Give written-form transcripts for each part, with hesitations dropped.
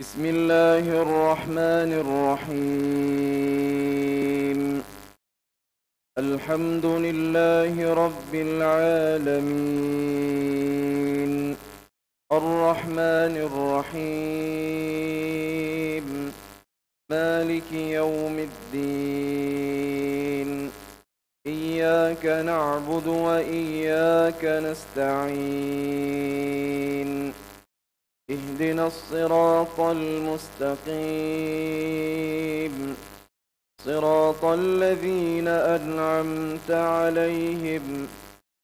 بسم الله الرحمن الرحيم. الحمد لله رب العالمين، الرحمن الرحيم، مالك يوم الدين. إياك نعبد وإياك نستعين. اهدنا الصراط المستقيم، صراط الذين أنعمت عليهم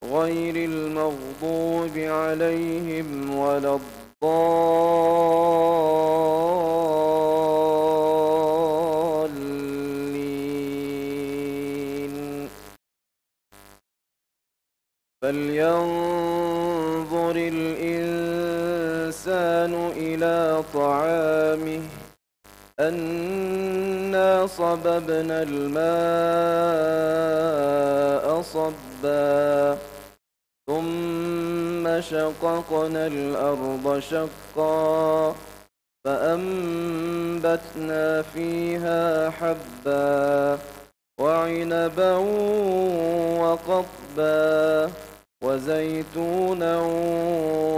غير المغضوب عليهم ولا الضالين. فلينظر الإنسان إلى طعامه، أنا صببنا الماء صبا، ثم شققنا الأرض شقا، فأنبتنا فيها حبا وعنبا وقضبا وزيتونا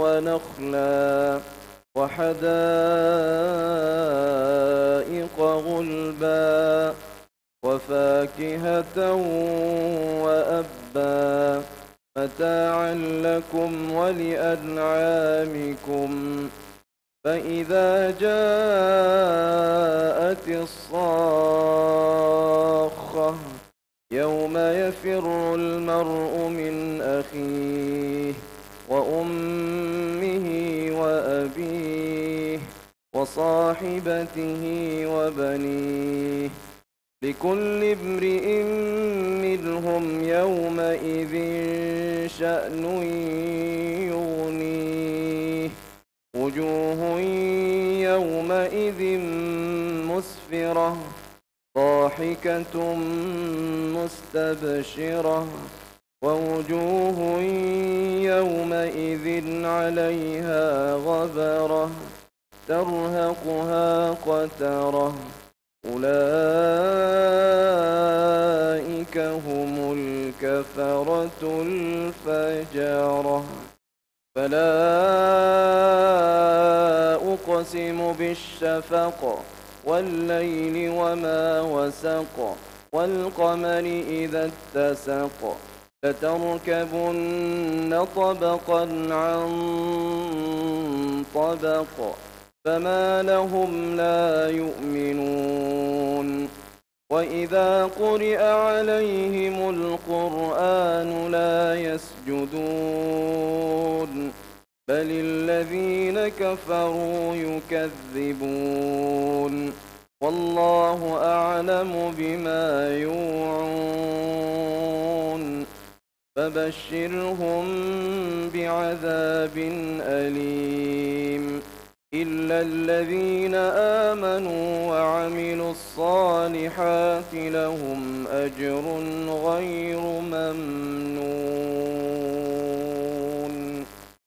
ونخلا وحدائق غلبا وفاكهة وأبا، متاعا لكم ولأنعامكم. فإذا جاءت الصاخة يوم يفر المرء من أخيه وأمه وأبيه وصاحبته وبنيه، لكل امرئ منهم يومئذ شأن يغنيه. وجوه يومئذ مسفرة ضاحكة مستبشرة، ووجوه يومئذ عليها غبرة ترهقها قترة، أولئك هم الكفرة الفجرة. فلا أقسم بالشفق والليل وما وسق، والقمر إذا اتسق، لتركبن طبقا عن طبق، فما لهم لا يؤمنون. وإذا قرئ عليهم القرآن لا يسجدون، بل الذين كفروا يكذبون، والله أعلم بما يوعون. فبشرهم بعذاب أليم، إلا الذين آمنوا وعملوا الصالحات لهم أجر غير ممنون.